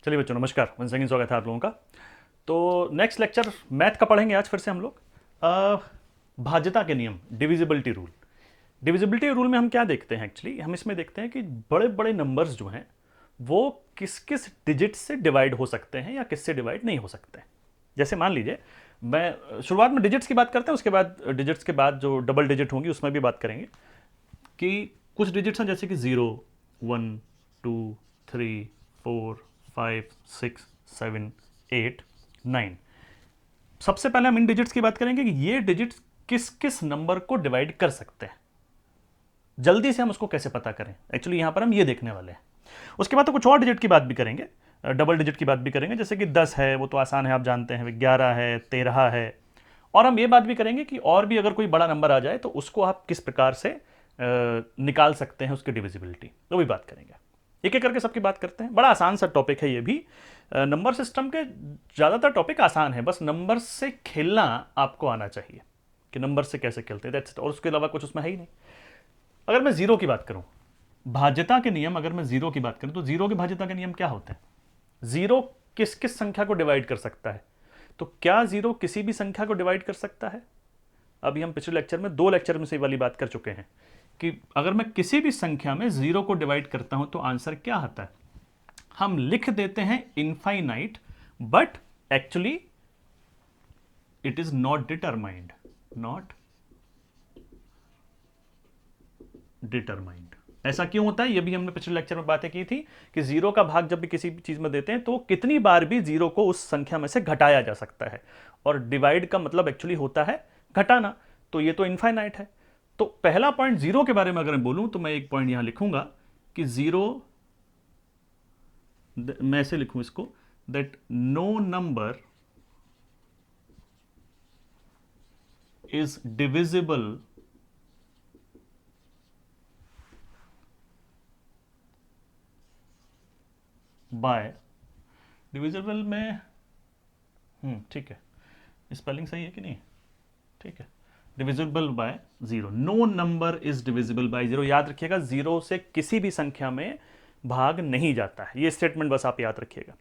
चलिए बच्चों नमस्कार, वन सेकेंड स्वागत है आप लोगों का। तो नेक्स्ट लेक्चर मैथ का पढ़ेंगे आज फिर से हम लोग। भाज्यता के नियम, डिविजिबिलिटी रूल। डिविजिबिलिटी रूल में हम क्या देखते हैं, एक्चुअली हम इसमें देखते हैं कि बड़े बड़े नंबर्स जो हैं वो किस किस डिजिट से डिवाइड हो सकते हैं या किससे डिवाइड नहीं हो सकते हैं। जैसे मान लीजिए, मैं शुरुआत में डिजिट्स की बात करते हैं, उसके बाद डिजिट्स के बाद जो डबल डिजिट होंगी उसमें भी बात करेंगे कि कुछ डिजिट्स हैं जैसे कि 0, 1, 2, 3, 4, 5, 6, 7, 8, 9। सबसे पहले हम इन डिजिट्स की बात करेंगे कि ये डिजिट्स किस किस नंबर को डिवाइड कर सकते हैं। जल्दी से हम उसको कैसे पता करें, एक्चुअली यहां पर हम ये देखने वाले हैं। उसके बाद तो कुछ और डिजिट की बात भी करेंगे, डबल डिजिट की बात भी करेंगे, जैसे कि 10 है, वो तो आसान है, आप जानते हैं। 11 है, 13 है। और हम ये बात भी करेंगे कि और भी अगर कोई बड़ा नंबर आ जाए तो उसको आप किस प्रकार से निकाल सकते हैं, उसकी डिविजिबिलिटी, वो भी बात करेंगे। एक एक करके सबकी बात करते हैं। बड़ा आसान सा टॉपिक है ये भी। नंबर सिस्टम के ज़्यादातर टॉपिक आसान है, बस नंबर से खेलना आपको आना चाहिए कि नंबर से कैसे खेलते हैं, दैट्स इट। और उसके अलावा कुछ उसमें है ही नहीं। अगर मैं जीरो की बात करूं, भाज्यता के नियम, अगर मैं जीरो की बात करूं तो जीरो के भाज्यता के नियम क्या होते हैं। जीरो किस किस संख्या को डिवाइड कर सकता है, तो क्या जीरो किसी भी संख्या को डिवाइड कर सकता है। अभी हम पिछले लेक्चर में, 2 लेक्चर में से वाली बात कर चुके हैं कि अगर मैं किसी भी संख्या में जीरो को डिवाइड करता हूं तो आंसर क्या आता है। हम लिख देते हैं infinite, but actually it is not determined, not determined. ऐसा क्यों होता है, ये भी हमने पिछले लेक्चर में बातें की थी कि जीरो का भाग जब भी किसी भी चीज में देते हैं तो कितनी बार भी जीरो को उस संख्या में से घटाया जा सकता है, और डिवाइड का मतलब एक्चुअली होता है घटाना। तो ये तो इनफाइनाइट है। तो पहला पॉइंट जीरो के बारे में अगर मैं बोलूं तो मैं एक पॉइंट यहां लिखूंगा कि जीरो, मैं ऐसे लिखूं इसको, that no number is divisible by, divisible में, ठीक है, स्पेलिंग सही है कि नहीं, ठीक है, divisible by zero. No number is divisible by zero. याद रखिएगा, जीरो से किसी भी संख्या में भाग नहीं जाता है। ये स्टेटमेंट बस आप याद रखिएगा,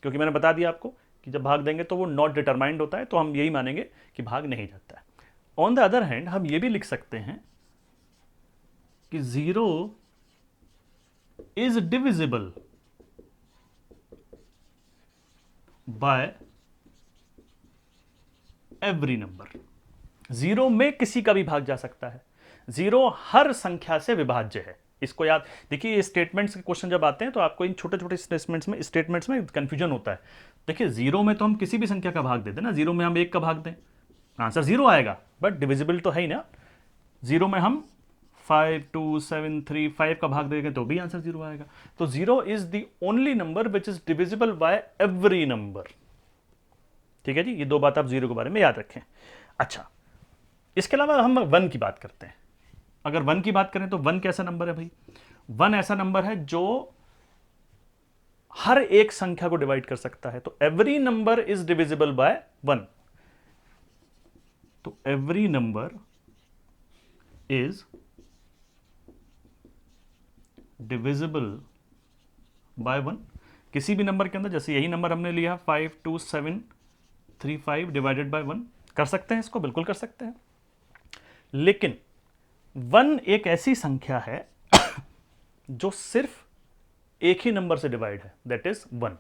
क्योंकि मैंने बता दिया आपको कि जब भाग देंगे तो वो नॉट डिटरमाइंड होता है, तो हम यही मानेंगे कि भाग नहीं जाता है। ऑन द अदर हैंड हम ये भी लिख सकते हैं कि zero is divisible bye every number. Zero में किसी का भी भाग जा सकता है। जीरो हर संख्या से विभाज्य है। इसको याद देखिए, ये स्टेटमेंट्स के क्वेश्चन जब आते हैं तो आपको इन छोटे छोटे स्टेटमेंट्स में कंफ्यूजन होता है। देखिए, जीरो में तो हम किसी भी संख्या का भाग दे दें ना, जीरो में हम एक का भाग दें, आंसर जीरो आएगा, बट डिविजिबल तो है ही ना। जीरो में हम 5, 2, 7, 3, 5 का भाग देंगे तो भी आंसर जीरो आएगा। तो zero is the only number which is divisible bye every number. ठीक है जी, ये 2 बात आप जीरो के बारे में याद रखें। अच्छा, इसके अलावा हम वन की बात करते हैं। अगर वन की बात करें तो वन कैसा नंबर है भाई। वन ऐसा नंबर है जो हर एक संख्या को डिवाइड कर सकता है। तो every number is divisible by one. तो every number is divisible by one. किसी भी नंबर के अंदर, जैसे यही नंबर हमने लिया 52735 डिवाइडेड बाय वन, कर सकते हैं इसको, बिल्कुल कर सकते हैं। लेकिन वन एक ऐसी संख्या है जो सिर्फ एक ही नंबर से डिवाइड है, दैट इज वन।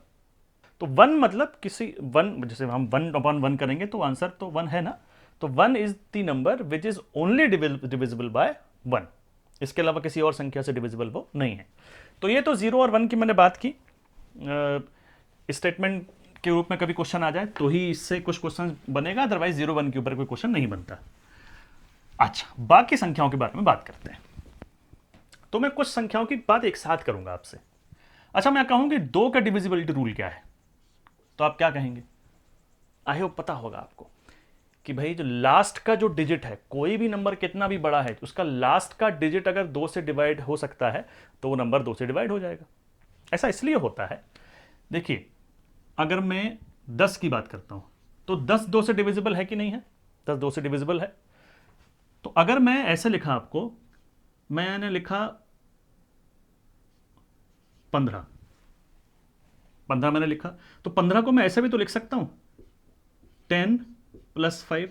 तो वन मतलब किसी वन, जैसे हम वन अपॉन वन करेंगे तो आंसर तो वन है ना। तो one is the number which is only divisible by one. इसके अलावा किसी और संख्या से डिविजिबल वो नहीं है। तो ये तो जीरो और वन की मैंने बात की। स्टेटमेंट के रूप में कभी क्वेश्चन आ जाए तो ही इससे कुछ क्वेश्चन बनेगा, अदरवाइज जीरो वन के ऊपर कोई क्वेश्चन नहीं बनता। अच्छा, बाकी संख्याओं के बारे में बात करते हैं। तो मैं कुछ संख्याओं की बात एक साथ करूंगा आपसे। अच्छा, मैं कहूं कि दो का डिविजिबिलिटी रूल क्या है, तो आप क्या कहेंगे। आई होप पता होगा आपको कि भाई जो लास्ट का जो डिजिट है, कोई भी नंबर कितना भी बड़ा है, उसका लास्ट का डिजिट अगर 2 से डिवाइड हो सकता है तो वो नंबर 2 से डिवाइड हो जाएगा। ऐसा इसलिए होता है, देखिए, अगर मैं 10 की बात करता हूं तो 10 2 से डिविजिबल है कि नहीं है। 10 2 से डिविजिबल है। तो अगर मैं ऐसे लिखा आपको, मैंने लिखा 15, 15 मैंने लिखा, तो 15 को मैं ऐसे भी तो लिख सकता हूं, 10 + 5,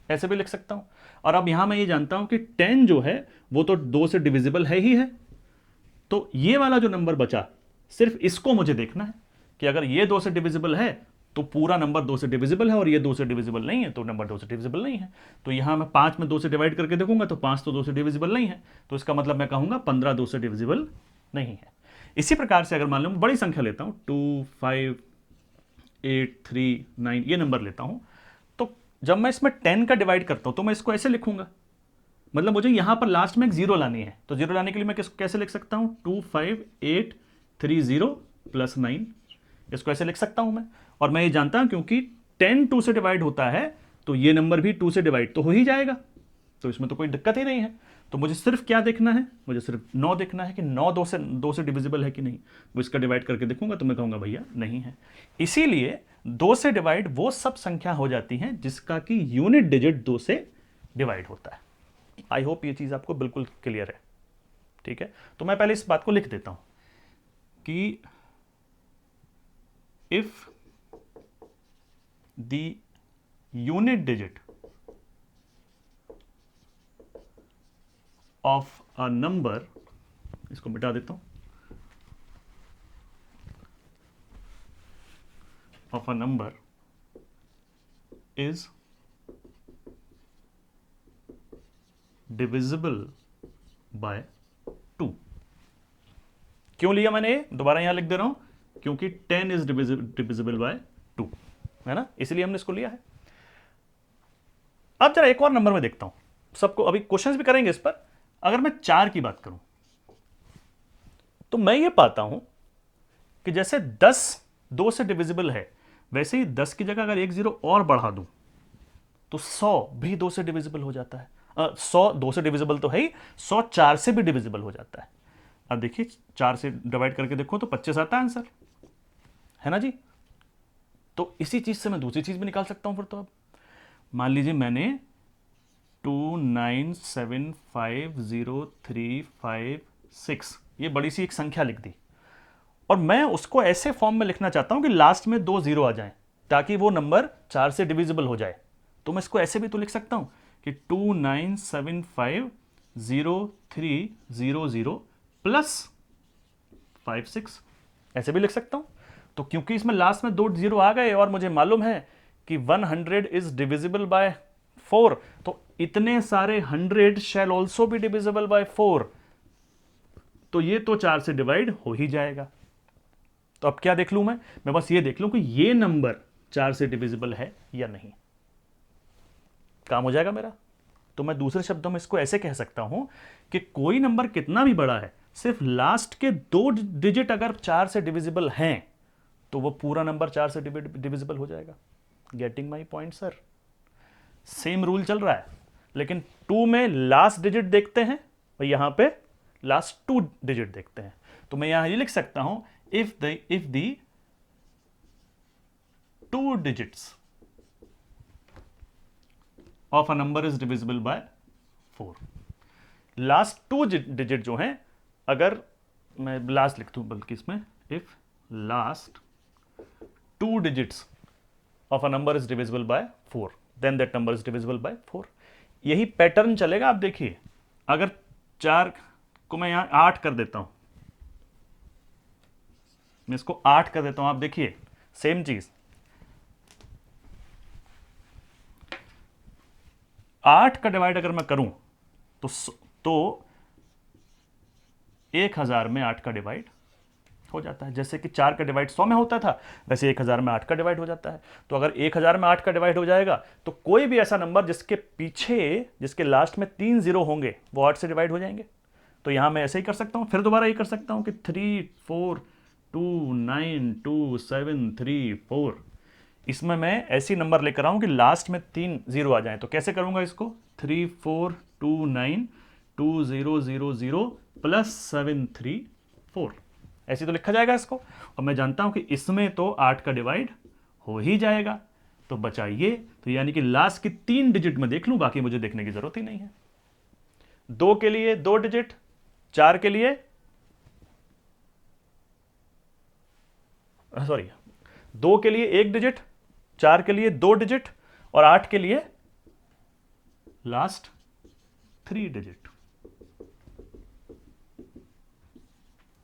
ऐसे भी लिख सकता हूं। और अब यहां मैं ये जानता हूं कि 10 जो है वो तो 2 से डिविजिबल है ही है, तो ये वाला जो नंबर बचा, सिर्फ इसको मुझे देखना है कि अगर ये 2 से डिविजिबल है तो पूरा नंबर 2 से डिविजिबल है, और ये 2 से डिविजिबल नहीं है तो नंबर 2 से डिविजिबल नहीं है। तो यहां मैं 5 में 2 से डिवाइड करके देखूंगा तो 5 तो 2 से डिविजिबल नहीं है, तो इसका मतलब मैं कहूंगा 15 2 से डिविजिबल नहीं है। इसी प्रकार से अगर मान लो बड़ी संख्या लेता हूं, 2 5 8 3 9 ये नंबर लेता हूं, तो जब मैं इसमें 10 का डिवाइड करता हूं तो मैं इसको ऐसे लिखूंगा, मतलब मुझे यहां पर लास्ट में एक जीरो लानी है, तो जीरो लाने के लिए मैं किसको कैसे लिख सकता हूं, 2 5 8 3 0 + 9, इसको ऐसे लिख सकता हूं मैं। और मैं ये जानता हूं क्योंकि 10 2 से डिवाइड होता है तो ये नंबर भी 2 से डिवाइड तो हो ही जाएगा, तो इसमें तो कोई दिक्कत ही नहीं है। तो मुझे सिर्फ क्या देखना है, मुझे सिर्फ 9 देखना है कि 9 2 से डिविजिबल है कि नहीं। वो इसका डिवाइड करके देखूंगा तो मैं कहूंगा भैया नहीं है। इसीलिए 2 से डिवाइड वो सब संख्या हो जाती हैं जिसका कि यूनिट डिजिट 2 से डिवाइड होता है। आई होप ये चीज आपको बिल्कुल क्लियर है, ठीक है। तो मैं पहले इस बात को लिख देता हूं कि if the unit digit of a number, इसको मिटा देता हूं, of a number is divisible bye 2। क्यों लिया मैंने, दोबारा यहां लिख दे रहा हूं, क्योंकि 10 इज डिविजिबल बाय 2, है ना, इसलिए हमने इसको लिया है। अब जरा एक और नंबर में देखता हूं, सबको अभी क्वेश्चंस भी करेंगे इस पर। अगर मैं 4 की बात करूं तो मैं ये पाता हूं कि जैसे 10 2 से डिविजिबल है, वैसे ही 10 की जगह अगर एक जीरो और बढ़ा दूं तो 100 भी 2 से डिविजिबल हो जाता है। 100 2 से डिविजिबल तो है ही, 100 4 से भी डिविजिबल हो जाता है। अब देखिए 4 से डिवाइड करके देखो तो 25 आता है आंसर, है ना जी। तो इसी चीज से मैं दूसरी चीज भी निकाल सकता हूं फिर। तो अब मान लीजिए मैंने 2975035 ये बड़ी सी एक संख्या लिख दी, और मैं उसको ऐसे फॉर्म में लिखना चाहता हूं कि लास्ट में 2 जीरो आ जाएं ताकि वो नंबर 4 से डिविजिबल हो जाए। तो मैं इसको ऐसे भी तो लिख सकता हूं कि 2975030 + 56, ऐसे भी लिख सकता हूं। तो क्योंकि इसमें लास्ट में 2 जीरो आ गए और मुझे मालूम है कि 100 इज डिविजिबल बाय 4, तो इतने सारे 100 shall also be divisible by 4, तो ये तो 4 से डिवाइड हो ही जाएगा। तो अब क्या देख लूं मैं बस ये देख लूं कि ये नंबर 4 से डिविजिबल है या नहीं, काम हो जाएगा मेरा। तो मैं दूसरे शब्दों में इसको ऐसे कह सकता हूं कि कोई नंबर कितना भी बड़ा है, सिर्फ लास्ट के 2 डिजिट अगर 4 से डिविजिबल हैं तो वो पूरा नंबर 4 से डिविजिबल हो जाएगा। Getting my point sir? Same rule चल रहा है, लेकिन 2 में लास्ट डिजिट देखते हैं और यहां पे लास्ट 2 डिजिट देखते हैं। तो मैं यहां ये लिख सकता हूं, if the 2 digits of a number is divisible by 4, last 2 digit जो हैं, अगर मैं लास्ट लिख दूं बल्कि इसमें, if last 2 digits of a number is divisible by 4 then that number is divisible by 4। यही पैटर्न चलेगा। आप देखिए, अगर 4 को मैं यहां 8 कर देता हूं, मैं इसको 8 कर देता हूं, आप देखिए सेम चीज, 8 का डिवाइड अगर मैं करूं तो 1000 में 8 का डिवाइड हो जाता है। जैसे कि 4 का डिवाइड 100 में होता था, वैसे 1000 में 8 का डिवाइड हो जाता है। तो अगर 1000 में 8 का डिवाइड हो जाएगा तो कोई भी ऐसा नंबर जिसके पीछे, जिसके लास्ट में 3 जीरो होंगे, वो 8 से डिवाइड हो जाएंगे। तो यहां मैं ऐसे ही कर सकता हूं, फिर दोबारा ये कर सकता हूं कि 3 4 2 9 2 7 3 4, इसमें मैं ऐसी नंबर लेकर आऊं कि लास्ट में 3 जीरो आ जाए। तो कैसे करूंगा इसको, 3 4 2 9 2 0 0 0 + 7 3 4, ऐसे तो लिखा जाएगा इसको। और मैं जानता हूं कि इसमें तो 8 का डिवाइड हो ही जाएगा, तो बचाइए। तो यानी कि लास्ट की 3 डिजिट में देख लूं, बाकी मुझे देखने की जरूरत ही नहीं है। 2 के लिए 2 डिजिट, 4 के लिए सॉरी, 2 के लिए 1 डिजिट, 4 के लिए 2 डिजिट और 8 के लिए लास्ट 3 डिजिट।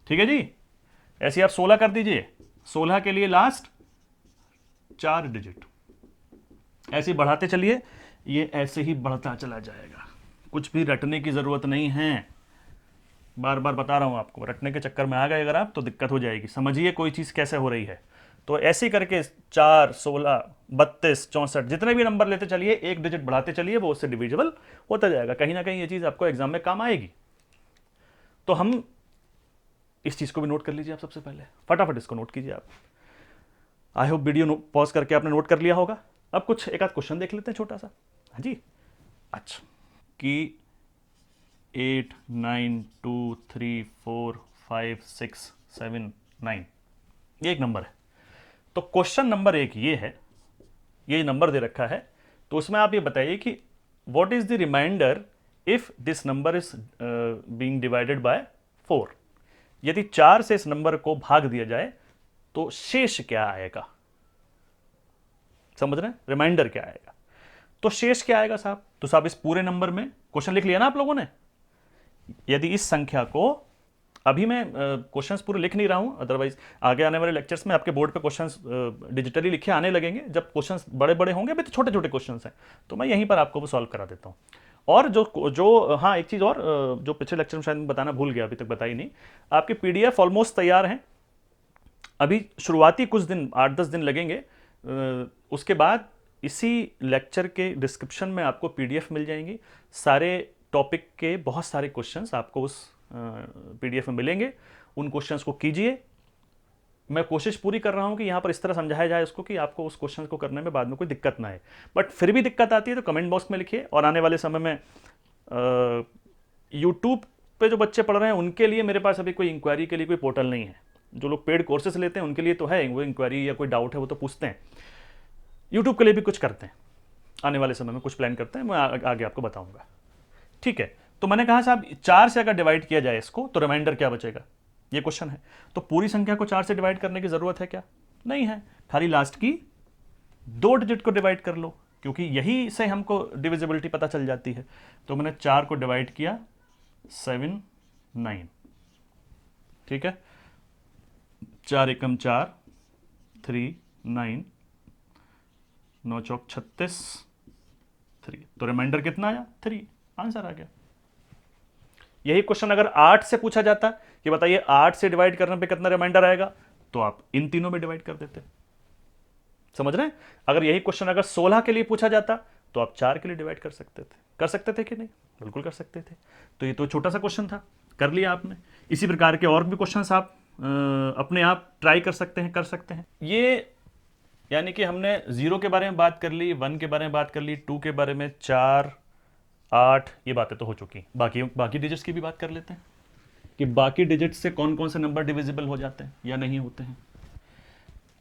ठीक है जी। ऐसे आप 16 कर दीजिए, 16 के लिए लास्ट 4 डिजिट। ऐसे ही बढ़ाते चलिए, ये ऐसे ही बढ़ता चला जाएगा, कुछ भी रटने की जरूरत नहीं है। बार बार बता रहा हूं आपको, रटने के चक्कर में आ गए अगर आप तो दिक्कत हो जाएगी। समझिए कोई चीज कैसे हो रही है। तो ऐसे ही करके 4, 16, 32, 64 जितने भी नंबर लेते चलिए, 1 डिजिट बढ़ाते चलिए, वो उससे डिविजिबल होता जाएगा। कहीं ना कहीं ये चीज आपको एग्जाम में काम आएगी। तो हम इस चीज को भी नोट कर लीजिए आप, सबसे पहले फटाफट इसको नोट कीजिए आप। आई होप वीडियो पॉज करके आपने नोट कर लिया होगा। अब कुछ एक आध क्वेश्चन देख लेते हैं छोटा सा। हाँ जी, अच्छा, कि 8, 9, 2, 3, 4, 5, 6, 7, 9 ये एक नंबर है। तो क्वेश्चन नंबर 1 ये है, ये नंबर दे रखा है। तो उसमें आप ये बताइए कि what is the remainder if this number is being divided by 4। यदि 4 से इस नंबर को भाग दिया जाए तो शेष क्या आएगा। समझ रहे हैं, रिमाइंडर क्या आएगा। तो शेष क्या आएगा साहब, तो साहब इस पूरे नंबर में क्वेश्चन लिख लिया ना आप लोगों ने। यदि इस संख्या को, अभी मैं क्वेश्चंस पूरे लिख नहीं रहा हूं, अदरवाइज आगे आने वाले लेक्चर्स में आपके बोर्ड पे क्वेश्चंस डिजिटली लिखे आने लगेंगे। जब क्वेश्चंस बड़े बड़े होंगे, अभी तो छोटे छोटे क्वेश्चंस हैं, तो मैं यहीं पर आपको वो सॉल्व करा देता हूं। और जो हाँ, एक चीज और जो पिछले लेक्चर में शायद मैं बताना भूल गया, अभी तक बताई नहीं, आपकी पीडीएफ ऑलमोस्ट तैयार है। अभी शुरुआती कुछ दिन, 8-10 दिन लगेंगे, उसके बाद इसी लेक्चर के डिस्क्रिप्शन में आपको पीडीएफ मिल जाएंगी। सारे टॉपिक के बहुत सारे क्वेश्चंस आपको उस पीडीएफ में मिलेंगे। उन क्वेश्चंस को कीजिए। मैं कोशिश पूरी कर रहा हूं कि यहां पर इस तरह समझाया जाए उसको कि आपको उस क्वेश्चन को करने में बाद में कोई दिक्कत ना आए। बट फिर भी दिक्कत आती है तो कमेंट बॉक्स में लिखिए। और आने वाले समय में यूट्यूब पे जो बच्चे पढ़ रहे हैं उनके लिए मेरे पास अभी कोई इंक्वायरी के लिए कोई पोर्टल नहीं है। जो लोग पेड कोर्सेज लेते हैं उनके लिए तो है, वो इंक्वायरी या कोई डाउट है वो तो पूछते हैं। यूट्यूब के लिए भी कुछ करते हैं, आने वाले समय में कुछ प्लान करते हैं, मैं आगे आपको बताऊंगा। ठीक है, तो मैंने कहा साहब 4 से अगर डिवाइड किया जाए इसको तो रिमाइंडर क्या बचेगा, ये क्वेश्चन है। तो पूरी संख्या को 4 से डिवाइड करने की जरूरत है क्या, नहीं है। खाली लास्ट की 2 डिजिट को डिवाइड कर लो, क्योंकि यही से हमको डिविजिबिलिटी पता चल जाती है। तो मैंने 4 को डिवाइड किया, 7, 9। ठीक है, 4 एकम 4, 3, 9, 9 चौक 36, 3। तो रिमाइंडर कितना आया, 3। आंसर आ गया। यही क्वेश्चन अगर 8 से पूछा जाता कि बताइए 8 से डिवाइड करने पे कितना रिमाइंडर आएगा, तो आप इन तीनों में डिवाइड कर देते। समझ रहे हैं। अगर यही क्वेश्चन अगर 16 के लिए पूछा जाता तो आप 4 के लिए डिवाइड कर सकते थे कि नहीं, बिल्कुल कर सकते थे। तो ये तो छोटा सा क्वेश्चन था, कर लिया आपने। इसी प्रकार के और भी क्वेश्चंस आप अपने आप ट्राई कर सकते हैं। ये यानी कि हमने 0 के बारे में बात कर ली, 1 के बारे में बात कर ली, 2 के बारे में, 4, 8 ये बातें तो हो चुकी। बाकी डिजिट्स की भी बात कर लेते हैं कि बाकी डिजिट्स से कौन कौन से नंबर डिविजिबल हो जाते हैं या नहीं होते हैं।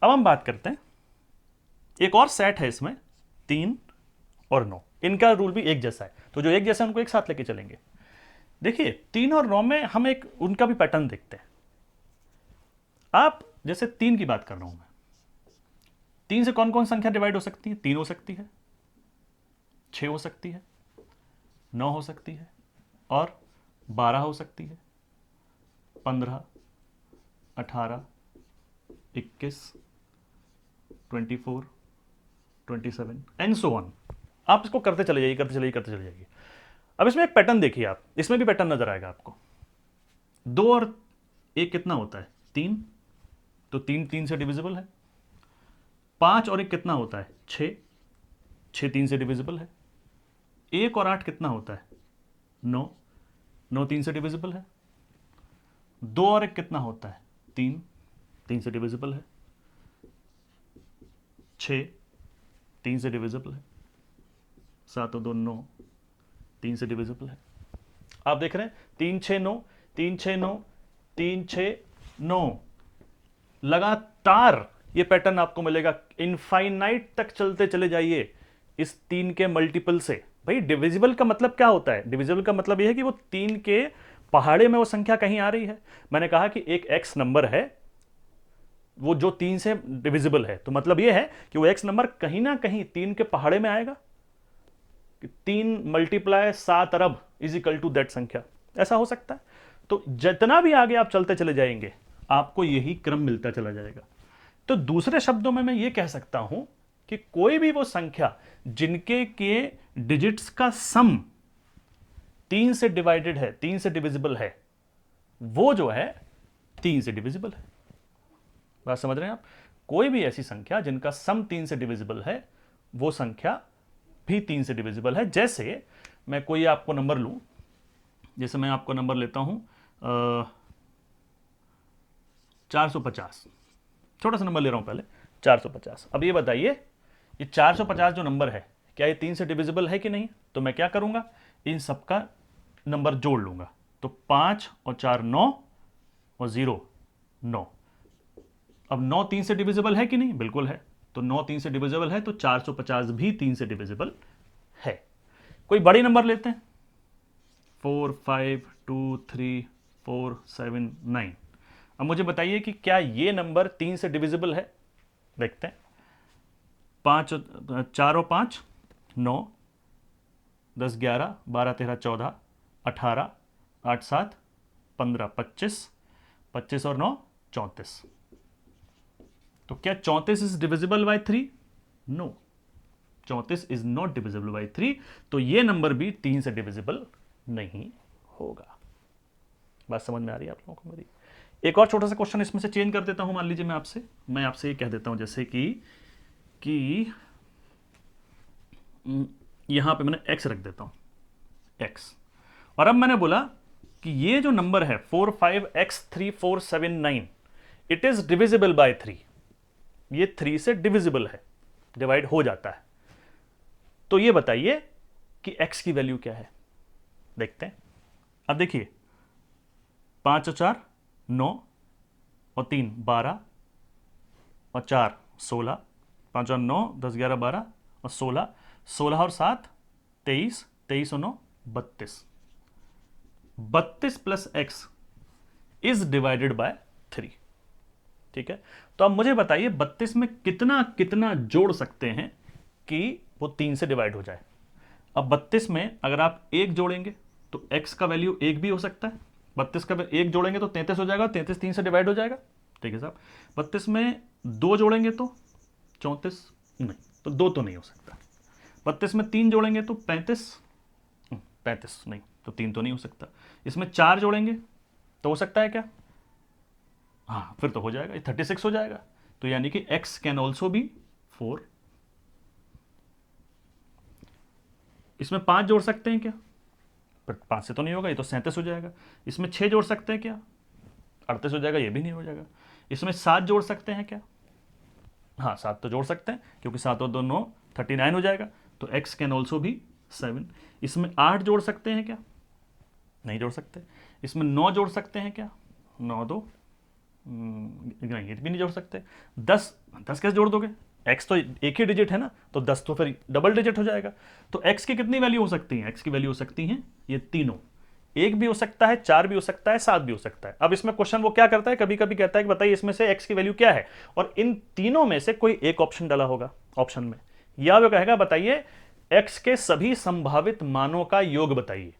अब हम बात करते हैं, एक और सेट है इसमें, 3 और 9। इनका रूल भी एक जैसा है, तो जो एक जैसा है उनको एक साथ लेके चलेंगे। देखिए 3 और 9 में हम एक उनका भी पैटर्न देखते हैं। आप जैसे 3 की बात कर रहा हूं मैं, 3 से कौन कौन संख्या डिवाइड हो सकती है, 3 हो सकती है, 6 हो सकती है, 9 हो सकती है और 12 हो सकती है, 15, 18, 21, 24, 27 एंड सो ऑन। आप इसको करते चले जाइए। अब इसमें एक पैटर्न देखिए आप, इसमें भी पैटर्न नजर आएगा आपको। 2 और 1 कितना होता है, 3। तो 3 से डिविजिबल है। 5 और 1 कितना होता है, 6। 6 3 से डिविजिबल है। 1 और 8 कितना होता है, 9। 9 3 से डिविजिबल है। 2 और 1 कितना होता है, 3। 3 से डिविजिबल है। 6 3 से डिविजिबल है। 7 और 2 9, 3 से डिविजिबल है। आप देख रहे हैं 3 6 9, 3 6 9, 3 6 9, लगातार ये पैटर्न आपको मिलेगा। इनफाइनाइट तक चलते चले जाइए इस 3 के मल्टीपल से। भाई डिविजिबल का मतलब क्या होता है, डिविजिबल का मतलब यह है कि वो 3 के पहाड़े में वो संख्या कहीं आ रही है। मैंने कहा कि एक एक्स नंबर है, वो जो 3 से डिविजिबल है, तो मतलब ये है कि वो x नंबर कहीं ना कहीं 3 के पहाड़े में आएगा कि 3 मल्टीप्लाई 7 अरब इज इक्वल टू दैट संख्या, ऐसा हो सकता है। तो जितना भी आगे आप चलते चले जाएंगे आपको यही क्रम मिलता चला जाएगा। तो दूसरे शब्दों में मैं ये कह सकता हूं कि कोई भी वो संख्या जिनके के डिजिट्स का सम 3 से डिवाइडेड है, 3 से डिविजिबल है, वो जो है 3 से डिविजिबल है। बात समझ रहे हैं आप? कोई भी ऐसी संख्या जिनका सम 3 से डिविजिबल है वो संख्या भी 3 से डिविजिबल है। जैसे मैं कोई आपको नंबर लूं, जैसे मैं आपको नंबर लेता हूं 450, छोटा सा नंबर ले रहा हूं पहले 450। अब ये बताइए ये 450 जो नंबर है क्या ये 3 से डिविजिबल है कि नहीं? तो मैं क्या करूंगा, इन सबका नंबर जोड़ लूंगा। तो 5 और 4 9 और 0 9। अब 9 3 से डिविजिबल है कि नहीं? बिल्कुल है। तो 9 3 से डिविजिबल है तो 450 भी 3 से डिविजिबल है। कोई बड़ी नंबर लेते हैं 4 5 2 3 4 7 9। अब मुझे बताइए कि क्या ये नंबर 3 से डिविजिबल है? देखते हैं। 4 और 5 9, 10 11 12 13 14 18 8 7 15 25, 25 और 9 34। तो क्या 34 is divisible by 3? No, 34 is not divisible by 3। तो ये नंबर भी 3 से डिविजिबल नहीं होगा। बात समझ में आ रही है आप लोगों को मेरी? एक और छोटा सा क्वेश्चन इसमें से चेंज कर देता हूं। मान लीजिए मैं आपसे ये कह देता हूं जैसे कि यहां पे मैंने x रख देता हूं x, और अब मैंने बोला कि ये जो नंबर है 4 5 x 3 4 7 9 it is divisible by 3। ये 3 से डिविजिबल है, डिवाइड हो जाता है। तो ये बताइए कि x की वैल्यू क्या है? देखते हैं। अब देखिए 5 और 4 9 और 3 12 और 4 16, 5 और 9 10 11 12 और 16, 16 और 7 23, 23 और 9 32। 32 plus x is divided by 3। ठीक है, तो अब मुझे बताइए 32 में कितना कितना जोड़ सकते हैं कि वो 3 से डिवाइड हो जाए। अब 32 में अगर आप 1 जोड़ेंगे तो x का वैल्यू 1 भी हो सकता है। 32 का 1 जोड़ेंगे तो 33 हो जाएगा, 33 3 से डिवाइड हो जाएगा। ठीक है साहब। 32 में 2 जोड़ेंगे तो 34, नहीं तो 2 तो नहीं हो सकता। 32 में 3 जोड़ेंगे तो 35, 35 नहीं तो 3 तो नहीं हो सकता। इसमें 4 जोड़ेंगे तो हो सकता है क्या? हाँ, फिर तो हो जाएगा, 36 हो जाएगा। तो यानी कि x कैन ऑल्सो बी 4। इसमें 5 जोड़ सकते हैं क्या? पर 5 से तो नहीं होगा, ये तो 37 हो जाएगा। इसमें 6 जोड़ सकते हैं क्या? 38 हो जाएगा, ये भी नहीं हो जाएगा। इसमें 7 जोड़ सकते हैं क्या? हाँ, 7 तो जोड़ सकते हैं क्योंकि 7 और 2 9 39 हो जाएगा। तो x कैन ऑल्सो भी 7। इसमें 8 जोड़ सकते हैं क्या? नहीं जोड़ सकते। इसमें 9 जोड़ सकते हैं क्या? 9 2 नहीं, ये भी नहीं जोड़ सकते। 10 कैसे जोड़ दोगे? x तो एक ही डिजिट है ना, तो 10 तो फिर डबल डिजिट हो जाएगा। तो x की कितनी वैल्यू हो सकती है? x की वैल्यू हो सकती है ये तीनों। 1 भी हो सकता है, 4 भी हो सकता है, 7 भी हो सकता है। अब इसमें क्वेश्चन वो क्या करता है, कभी कभी कहता है कि बताइए इसमें से x की वैल्यू क्या है, और इन तीनों में से कोई एक ऑप्शन डाला होगा ऑप्शन में, या वो कहेगा बताइए x के सभी संभावित मानों का योग बताइए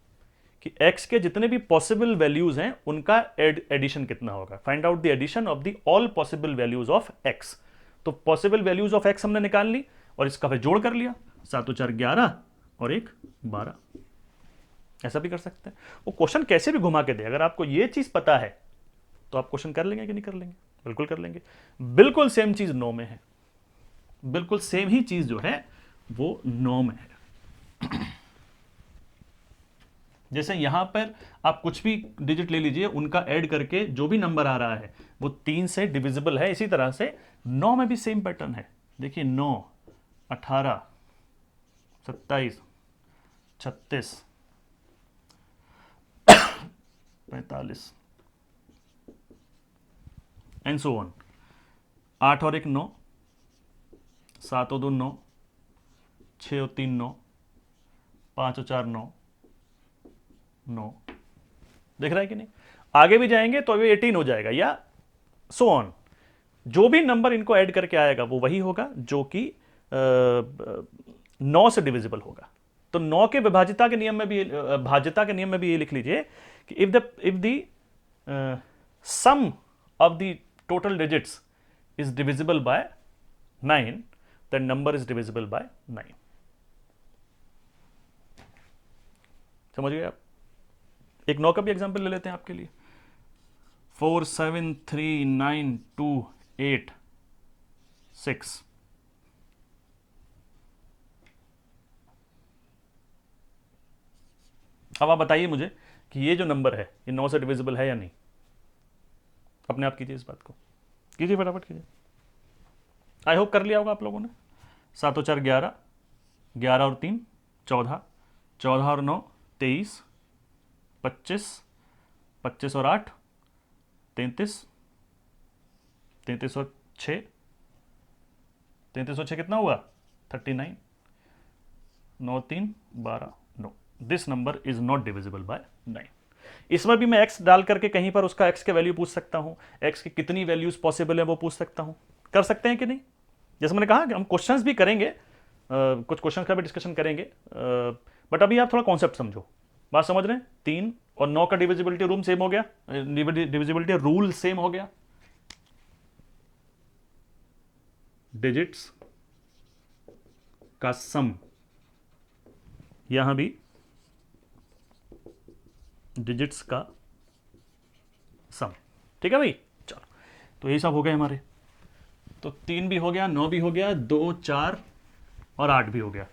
कि x के जितने भी पॉसिबल वैल्यूज हैं उनका एडिशन कितना होगा। Find out the addition of the all possible values of x। तो पॉसिबल वैल्यूज ऑफ x हमने निकाल ली और इसका फिर जोड़ कर लिया। 7 और 4 11 और 1 12। ऐसा भी कर सकते हैं। वो क्वेश्चन कैसे भी घुमा के दे, अगर आपको ये चीज पता है तो आप क्वेश्चन कर लेंगे कि नहीं कर लेंगे? बिल्कुल कर लेंगे। बिल्कुल सेम चीज 9 में है, बिल्कुल सेम ही चीज जो है वो 9 में है। जैसे यहां पर आप कुछ भी डिजिट ले लीजिए, उनका ऐड करके जो भी नंबर आ रहा है वो 3 से डिविजिबल है। इसी तरह से 9 में भी सेम पैटर्न है। देखिए 9 18 27 36 45 एंड सो ऑन। 8 और 1 9, 7 और 2 9, 6 और 3 9, 5 और 4 9 9। दिख रहा है कि नहीं? आगे भी जाएंगे तो अभी 18 हो जाएगा, या सो ऑन। जो भी नंबर इनको ऐड करके आएगा वो वही होगा जो कि 9 से डिविजिबल होगा। तो 9 के विभाजिता के नियम में भी भाज्यता के नियम में भी ये लिख लीजिए कि if the sum of the total digits is divisible by 9 then number is divisible by 9। समझ गए आप? एक 9 का भी एग्जांपल ले लेते हैं आपके लिए। 4 7 3 9 2 8 6। अब आप बताइए मुझे कि ये जो नंबर है ये 9 से डिविजिबल है या नहीं? अपने आप कीजिए इस बात को, कीजिए फटाफट कीजिए। आई होप कर लिया होगा आप लोगों ने। 7 और 4 11, 11 और 3 14, 14 और 9 23, 25, 25 और 8 33, 33 और 6, 33 और 6 कितना हुआ? 39, 9 3 12 9। This number is not divisible by 9। इसमें भी मैं x डाल करके कहीं पर उसका x के वैल्यू पूछ सकता हूं, x की कितनी वैल्यूज पॉसिबल है वो पूछ सकता हूं। कर सकते हैं कि नहीं? जैसे मैंने कहा कि हम क्वेश्चंस भी करेंगे, कुछ क्वेश्चंस का भी डिस्कशन करेंगे, बट अभी आप थोड़ा कॉन्सेप्ट समझो। बात समझ रहे हैं? 3 और 9 का डिविजिबिलिटी रूल सेम हो गया, डिविजिबिलिटी रूल सेम हो गया। डिजिट्स का सम, यहां भी डिजिट्स का सम। ठीक है भाई, चलो तो यही सब हो गए हमारे। तो 3 भी हो गया, 9 भी हो गया, 2 4 और 8 भी हो गया।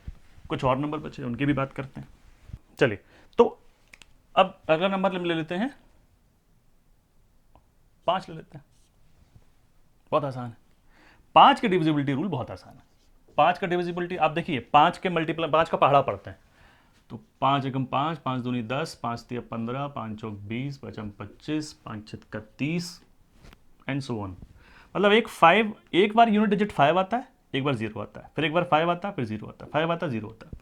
कुछ और नंबर बचे, उनकी भी बात करते हैं। चलिए, तो अब अगला नंबर ले लेते हैं 5 ले लेते हैं। बहुत आसान है। 5 की डिविजिबिलिटी रूल बहुत आसान है। 5 का डिविजिबिलिटी आप देखिए, 5 के मल्टीप्लाई, 5 का पहाड़ा पढ़ते हैं तो 5 एकम 5, 5 दूनी 10, 5 तिया 15, 5 चौक 20, 5 चम 25, 5 छत का 30 एंड सो ऑन। मतलब एक बार यूनिट डिजिट 5 आता है, एक बार 0 आता है, फिर एक बार 5 आता है, फिर 0 आता है, 5 आता है, 0 आता है।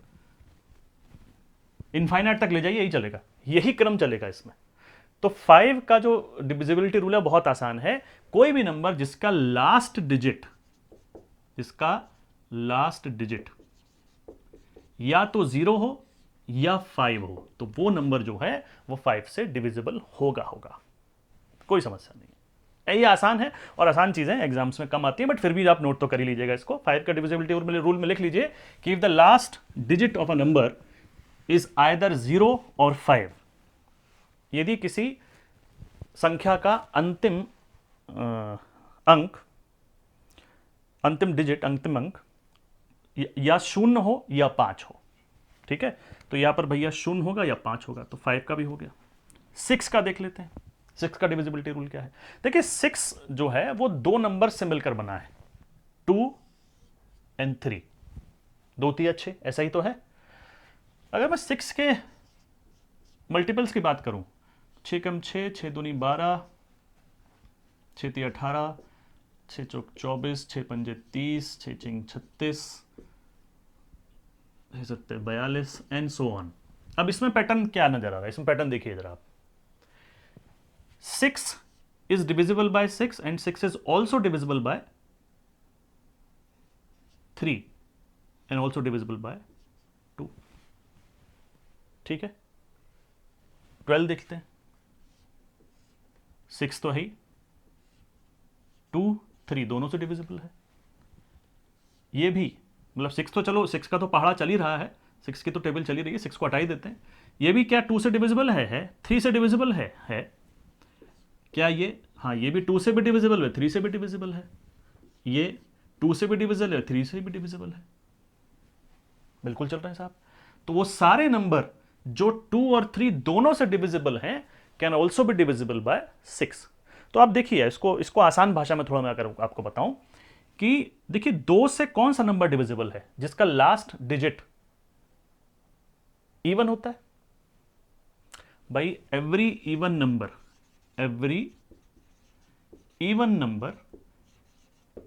इनफाइनाइट तक ले जाइए, यही चलेगा, यही क्रम चलेगा इसमें। तो 5 का जो डिविजिबिलिटी रूल है बहुत आसान है। कोई भी नंबर जिसका लास्ट डिजिट या तो 0 हो या 5 हो, तो वो नंबर जो है वो 5 से डिविजिबल होगा। कोई समस्या नहीं है, ये आसान है और आसान चीजें एग्जाम्स में कम आती है, बट फिर भी आप नोट तो कर ही लीजिएगा इसको। 5 का डिविजिबिलिटी रूल में लिख लीजिए कि if the last digit of a number is either 0 और 5, यदि किसी संख्या का अंतिम अंक या 0 हो या 5 हो, ठीक है, तो यहां पर भैया 0 होगा या 5 होगा, तो 5 का भी हो गया। 6 का देख लेते हैं, 6 का डिविजिबिलिटी रूल क्या है। देखिए 6 जो है वो 2 नंबर से मिलकर बना है, 2 एंड 3, 2 3 6, ऐसा ही तो है। अगर मैं 6 के मल्टीपल्स की बात करूं, 6 कम 6, 6 दूनी 12, 6 ती 18, 6 चौक 24, 6 पंजे 30, 6 चिंग 36, 6 सत्ते 42 एंड सो ऑन। अब इसमें पैटर्न क्या नजर आ रहा है? इसमें पैटर्न देखिए जरा आप। 6 is divisible by 6 and 6 is also divisible by 3 and also divisible by 2। ठीक है, 12 देखते हैं। 6 तो है ही, 2 3 दोनों से डिविजिबल है। ये भी मतलब 6 तो चलो, 6 का तो पहाड़ा चल ही रहा है, 6 की तो टेबल चली रही है, 6 को हटा ही देते हैं। ये भी क्या 2 से डिविजिबल है, 3 से डिविजिबल है क्या ये? हाँ, ये भी 2 से भी डिविजिबल है, 3 से भी डिविजिबल है। ये 2 से भी डिविजिबल है, 3 से भी डिविजिबल है। बिल्कुल चल रहे हैं साहब। तो वो सारे नंबर जो 2 और 3 दोनों से डिविजिबल हैं can also be divisible by 6। तो आप देखिए इसको आसान भाषा में थोड़ा मैं अगर आपको बताऊं कि देखिए 2 से कौन सा नंबर डिविजिबल है? जिसका लास्ट डिजिट इवन होता है। भाई every even number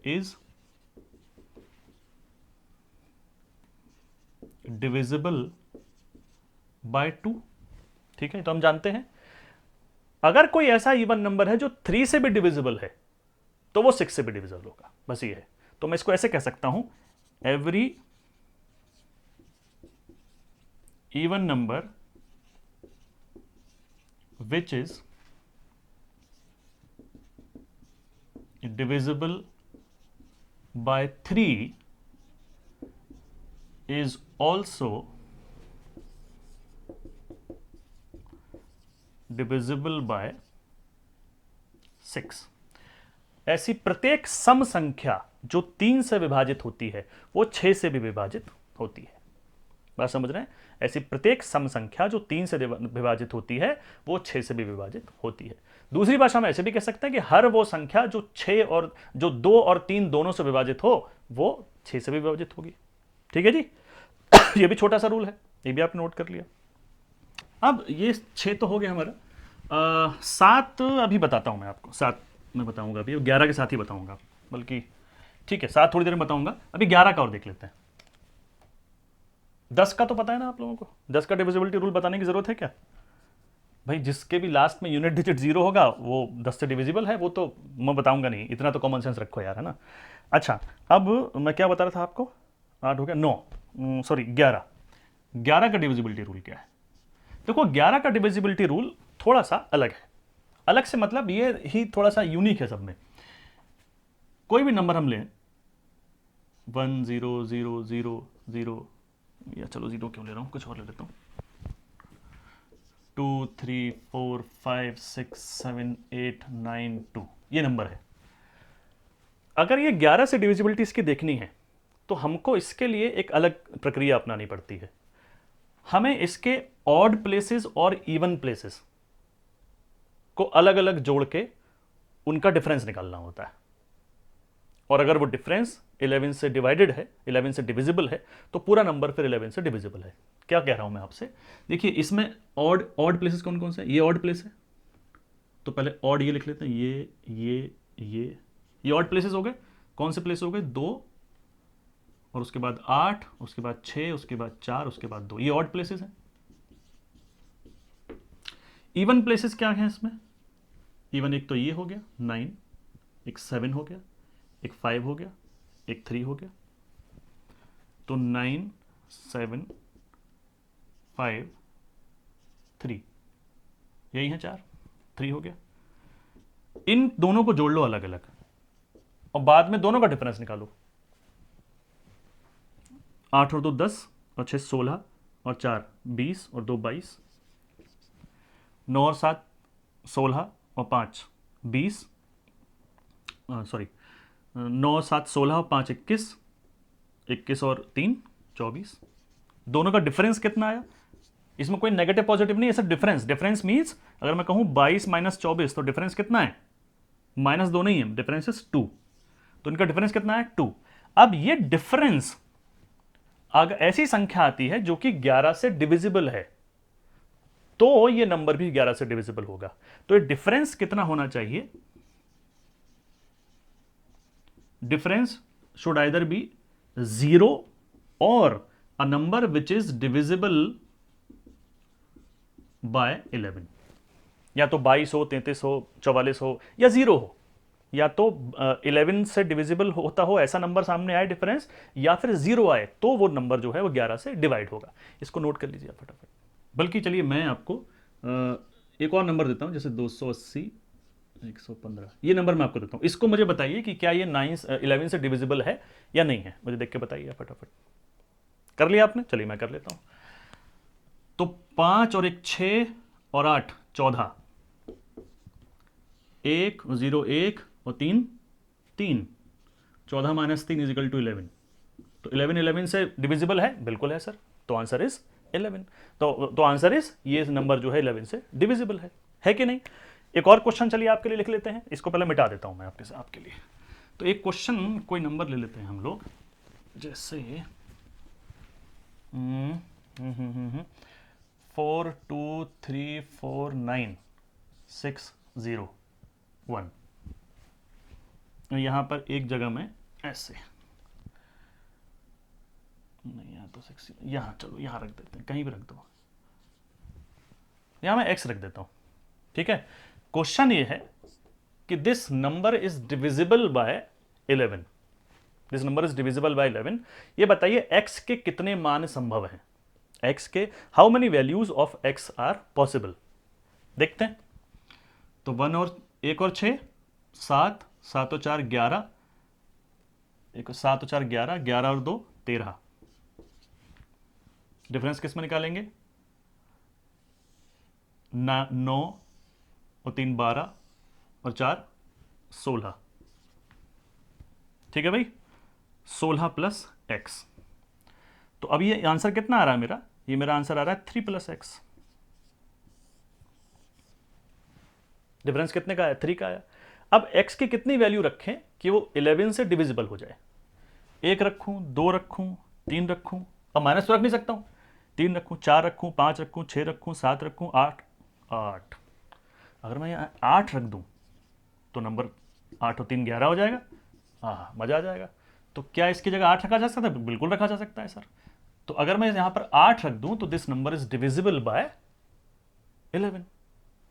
is divisible bye 2। ठीक है, तो हम जानते हैं अगर कोई ऐसा इवन नंबर है जो 3 से भी डिविजिबल है तो वो 6 से भी डिविजिबल होगा, बस ये है। तो मैं इसको ऐसे कह सकता हूं, every even number which is divisible by 3 is also divisible by 6। ऐसी प्रत्येक सम संख्या जो 3 से विभाजित होती है वो 6 से भी विभाजित होती है। बात समझ रहे हैं? ऐसी प्रत्येक सम संख्या जो 3 से विभाजित होती है वो 6 से भी विभाजित होती है। दूसरी भाषा में ऐसे भी कह सकते हैं कि हर वो संख्या जो 6 और जो 2 और 3 दोनों से विभाजित हो वो 6 से भी विभाजित होगी। ठीक है जी। ये भी छोटा सा रूल है, ये भी आपने नोट कर लिया। अब ये 6 तो हो गया हमारा। 7 अभी बताता हूं मैं आपको, 7 मैं बताऊंगा अभी, 11 के साथ ही बताऊंगा, बल्कि ठीक है 7 थोड़ी देर में बताऊंगा। अभी 11 का और देख लेते हैं। 10 का तो पता है ना आप लोगों को, 10 का डिविजिबिलिटी रूल बताने की जरूरत है क्या? भाई जिसके भी लास्ट में यूनिट डिजिट 0 होगा वो 10 से डिविजिबल है, वो तो मैं बताऊंगा नहीं, इतना तो कॉमन सेंस रखो यार, है ना। अच्छा, अब मैं क्या बता रहा था आपको, 8 हो गया, 9 सॉरी 11। 11 का डिविजिबिलिटी रूल क्या है? देखो 11 का डिविजिबिलिटी रूल थोड़ा सा अलग है। अलग से मतलब ये ही थोड़ा सा यूनिक है सब में। कोई भी नंबर हम लें, 1 0 0 0 0, या चलो 0 क्यों ले रहा हूं, कुछ और ले लेता हूं, 2 3 4 5 6 7 8 9 2, ये नंबर है। अगर ये 11 से डिविजिबिलिटी इसकी देखनी है तो हमको इसके लिए एक अलग प्रक्रिया अपनानी पड़ती है। हमें इसके ऑड प्लेसेस और इवन प्लेसेस को अलग अलग जोड़ के उनका डिफरेंस निकालना होता है। और अगर वो डिफरेंस 11 से डिवाइडेड है, 11 से डिविजिबल है, तो पूरा नंबर फिर 11 से डिविजिबल है। क्या कह रहा हूं मैं आपसे, देखिए इसमें ऑड प्लेसेस कौन कौन से हैं? ये ऑड प्लेस है, तो पहले ऑड ये लिख लेते हैं, ये ऑड प्लेसेस हो गए। कौन से प्लेस हो गए? 2, और उसके बाद 8, उसके बाद 6, उसके बाद 4, उसके बाद 2, ये ऑड प्लेसेस हैं। इवन प्लेसेस क्या हैं इसमें? इवन एक तो ये हो गया 9, एक 7 हो गया, एक 5 हो गया, एक 3 हो गया। तो 9 7 5 3, यही है 4, 3 हो गया। इन दोनों को जोड़ लो अलग अलग और बाद में दोनों का डिफरेंस निकालो। 8 और 2 10 और 6 16 और 4 20 और 2 22, 9 और 7 16 और 5 20, सॉरी 9 7 16 और 5 21, 21 और 3 24। दोनों का डिफरेंस कितना आया? इसमें कोई नेगेटिव पॉजिटिव नहीं है, सिर्फ डिफरेंस। डिफरेंस मींस अगर मैं कहूं 22 माइनस 24 तो डिफरेंस कितना है? -2 नहीं है, डिफरेंस इज 2। तो इनका डिफरेंस कितना है? 2। अब ये डिफरेंस अगर ऐसी संख्या आती है जो कि 11 से डिविजिबल है तो ये नंबर भी 11 से डिविजिबल होगा। तो ये डिफरेंस कितना होना चाहिए? डिफरेंस शुड आइदर बी 0 और a number which is divisible by 11। या तो 22 हो, 33 हो, 44 हो, या 0 हो, या तो 11 से डिविजिबल होता हो ऐसा नंबर सामने आए डिफरेंस, या फिर 0 आए तो वो नंबर जो है वो 11 से डिवाइड होगा। इसको नोट कर लीजिए फटाफट। बल्कि चलिए मैं आपको एक और नंबर देता हूं, जैसे 280 115, ये नंबर मैं आपको देता हूं। इसको मुझे बताइए कि क्या ये 11 से डिविजिबल है या नहीं है, मुझे देख के बताइए फटाफट। कर लिया आपने? चलिए मैं कर लेता हूं। तो 5 और 1 6 और 8 14, 1 0 1 और 3 3, 14 माइनस 3 इज इक्वल टू 11। तो 11 11 से डिविजिबल है? बिल्कुल है सर। तो आंसर इज 11। तो आंसर इज ये नंबर जो है 11 से डिविजिबल है कि नहीं? एक और क्वेश्चन चलिए आपके लिए लिख लेते हैं, इसको पहले मिटा देता हूं मैं आपके लिए। तो एक क्वेश्चन, कोई नंबर ले लेते हैं हम लोग, जैसे 4 2 3 4 9 6 0 1। यहां पर एक जगह में ऐसे नहीं, यहाँ तो 6, यहाँ चलो यहाँ रख देते हैं, कहीं भी रख दो, यहाँ मैं x रख देता हूं। ठीक है, क्वेश्चन ये है कि this number is divisible by 11। This number is divisible by 11। ये बताइए x के कितने मान संभव हैं, x के how many values of x are possible. देखते हैं। तो 1 और 1 और 6 7, 7 और 4 11, 7 और 4 11, 11 और 2 13। डिफरेंस किस में निकालेंगे? 9 और 3 12 और 4 16। ठीक है भाई, 16 प्लस एक्स। तो अब ये आंसर कितना आ रहा है मेरा? ये मेरा आंसर आ रहा है 3 प्लस एक्स। डिफरेंस कितने का है? 3 का आया। अब x की कितनी वैल्यू रखें कि वो 11 से डिविजिबल हो जाए? 1 रखूं, 2 रखूं, 3 रखूं? अब माइनस तो रख नहीं सकता हूं। 3 रखूं, 4 रखूं, 5 रखूं, 6 रखूं, 7 रखूं, 8। अगर मैं यहाँ 8 रख दूं तो नंबर 8 और 3 11 हो जाएगा। हाँ, मजा आ जाएगा। तो क्या इसकी जगह 8 रखा जा सकता है? बिल्कुल रखा जा सकता है सर। तो अगर मैं यहां पर 8 रख दूं तो this number is divisible by 11।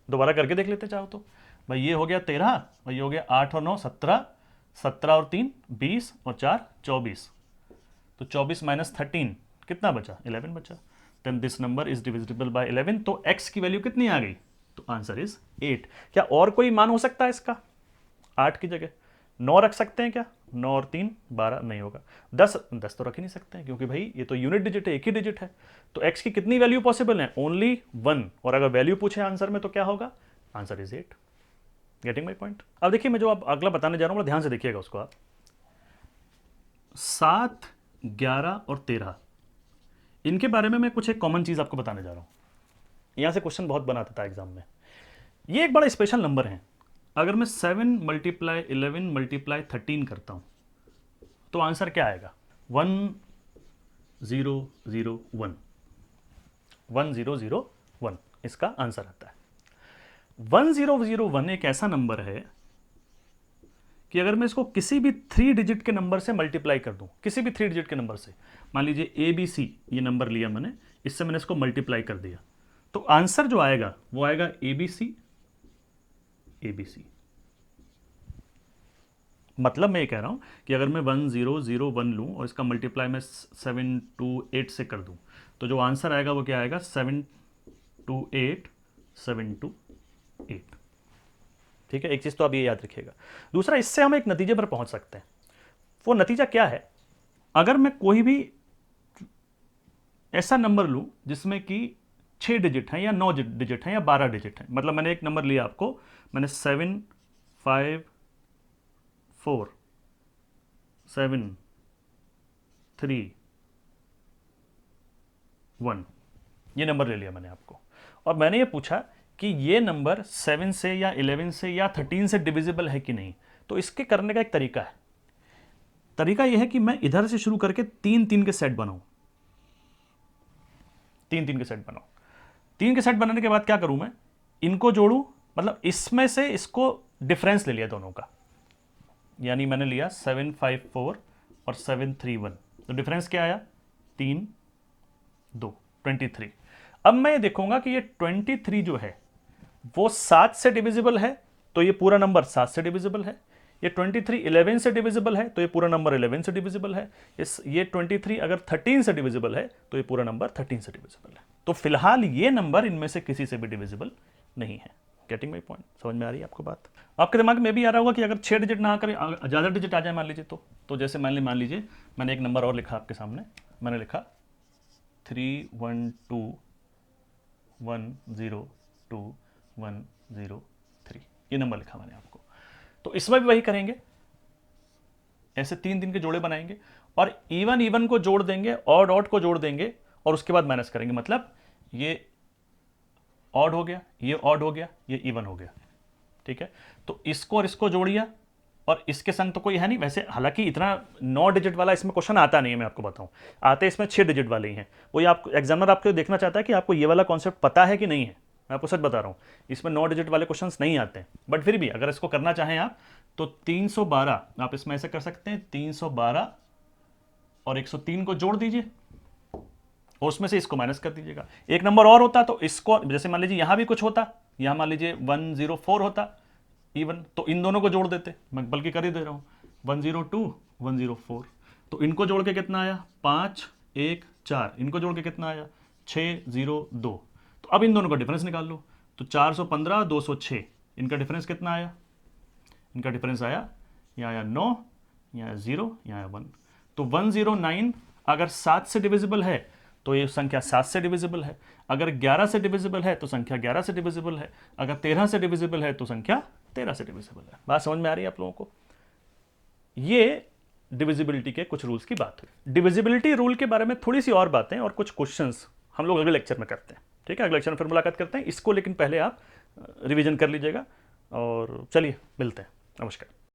दोबारा करके देख लेते चाहो तो। भाई ये हो गया 13, भाई ये हो गया 8 और 9 17, 17 और 3 20 और 4 24। तो 24 माइनस 13 कितना बचा? 11 बचा। Then this number is divisible by 11। तो x की वैल्यू कितनी आ गई? तो आंसर इज 8। क्या और कोई मान हो सकता है इसका? 8 की जगह 9 रख सकते हैं क्या? 9 और 3 12 नहीं होगा। 10 तो रख ही नहीं सकते हैं क्योंकि भाई ये तो यूनिट डिजिट है, एक ही डिजिट है। तो x की कितनी वैल्यू पॉसिबल है? ओनली 1। और अगर वैल्यू पूछे आंसर में तो क्या होगा? Answer is 8। Getting my point? अब देखिए मैं जो अब अगला बताने जा रहा हूं, ध्यान से देखिएगा उसको आप। 7 11 और 13 इनके बारे में मैं कुछ एक कॉमन चीज आपको बताने जा रहा हूं। यहां से क्वेश्चन बहुत बनाता था एग्जाम में। ये एक बड़ा स्पेशल नंबर है। अगर मैं 7 मल्टीप्लाई 11 मल्टीप्लाई 13 करता हूं तो आंसर क्या आएगा? 1001। 1001 इसका आंसर आता है। 1001 एक ऐसा नंबर है कि अगर मैं इसको किसी भी 3 डिजिट के नंबर से मल्टीप्लाई कर दूं, किसी भी 3 डिजिट के नंबर से, मान लीजिए ABC ये नंबर लिया मैंने, इससे मैंने इसको मल्टीप्लाई कर दिया, तो आंसर जो आएगा वो आएगा ABC ABC। मतलब मैं ये कह रहा हूं कि अगर मैं 1001 लूं और इसका मल्टीप्लाई मैं 728 से कर दूं तो जो आंसर आएगा वो क्या आएगा? 728 728। ठीक है, एक चीज तो आप ये याद रखिएगा। दूसरा, इससे हम एक नतीजे पर पहुंच सकते हैं। वो नतीजा क्या है? अगर मैं कोई भी ऐसा नंबर लूं जिसमें कि 6 डिजिट हैं या 9 डिजिट हैं या 12 डिजिट हैं, मतलब मैंने एक नंबर लिया आपको, मैंने 7 5 4 7 3 1 ये नंबर ले लिया मैंने आपको, और मैंने ये पूछा कि ये नंबर 7 से या 11 से या 13 से डिविजिबल है कि नहीं। तो इसके करने का एक तरीका है। तरीका यह है कि मैं इधर से शुरू करके 3 के सेट बनाऊं। 3 के सेट बनाऊं। 3 के सेट बनाने के बाद क्या करूं मैं? इनको जोड़ूं, मतलब इसमें से इसको डिफरेंस ले लिया दोनों का, यानी मैंने लिया 754 और 731। तो डिफरेंस क्या आया? 3 2 23। अब मैं ये देखूंगा कि ये 23 जो है वो 7 से डिविजिबल है तो ये पूरा नंबर 7 से डिविजिबल है। ये 23 11 से डिविजिबल है तो ये पूरा नंबर 11 से डिविजिबल है। ये 23 अगर 13 से डिविजिबल है तो ये पूरा नंबर 13 से डिविजिबल है। तो फिलहाल ये नंबर इनमें से किसी से भी डिविजिबल नहीं है। Getting my point? समझ में आ रही है आपको बात? आपके दिमाग में भी आ रहा होगा कि अगर 6 डिजिट ना आकर ज़्यादा डिजिट आ जाए मान लीजिए, तो जैसे मान लीजिए मैंने एक नंबर और लिखा आपके सामने, मैंने लिखा 312102103, ये नंबर लिखा मैंने आपको। तो इसमें भी वही करेंगे, ऐसे 3 के जोड़े बनाएंगे और इवन को जोड़ देंगे, ऑड को जोड़ देंगे और उसके बाद माइनस करेंगे। मतलब ये ऑड हो गया, ये ऑड हो गया, ये इवन हो गया। ठीक है, तो इसको और इसको जोड़िए और इसके संग तो कोई है नहीं वैसे, हालांकि इतना 9 डिजिट वाला इसमें क्वेश्चन आता नहीं है, मैं आपको बताऊं, आते इसमें 6 डिजिट वाले ही हैं। वो आपको एग्जामिनर आपको देखना चाहता है कि आपको ये वाला कॉन्सेप्ट पता है कि नहीं है। मैं आपको सच बता रहा हूं, इसमें 9 डिजिट वाले क्वेश्चंस नहीं आते हैं, बट फिर भी अगर इसको करना चाहें आप तो 312 आप इसमें ऐसे कर सकते हैं, 312 और 103 को जोड़ दीजिए और उसमें से इसको माइनस कर दीजिएगा। एक नंबर और होता तो इसको, जैसे मान लीजिए यहां भी कुछ होता, यहां मान लीजिए 104 होता, इवन, तो इन दोनों को जोड़ देते, मैं बल्कि कर ही दे रहा हूँ, 102 104, तो इनको जोड़ के कितना आया 5 1 4, इनको जोड़ के कितना आया 602। तो अब इन दोनों का डिफरेंस निकाल लो, तो 415 206, इनका डिफरेंस कितना आया, इनका डिफरेंस आया, यहाँ आया 9, यहाँ 0, यहाँ 1। तो 109 अगर 7 से डिविजिबल है तो ये संख्या 7 से डिविजिबल है, अगर 11 से डिविजिबल है तो संख्या 11 से डिविजिबल है, अगर 13 से डिविजिबल है तो संख्या 13 से डिविजिबल है। बात समझ में आ रही है आप लोगों को? ये डिविजिबिलिटी के कुछ रूल्स की बात हुई। डिविजिबिलिटी रूल के बारे में थोड़ी सी और बातें और कुछ क्वेश्चंस हम लोग अगले लेक्चर में करते हैं, ठीक है? अगले लेक्चर में फिर मुलाकात करते हैं इसको, लेकिन पहले आप रिवीजन कर लीजिएगा और चलिए मिलते हैं। नमस्कार।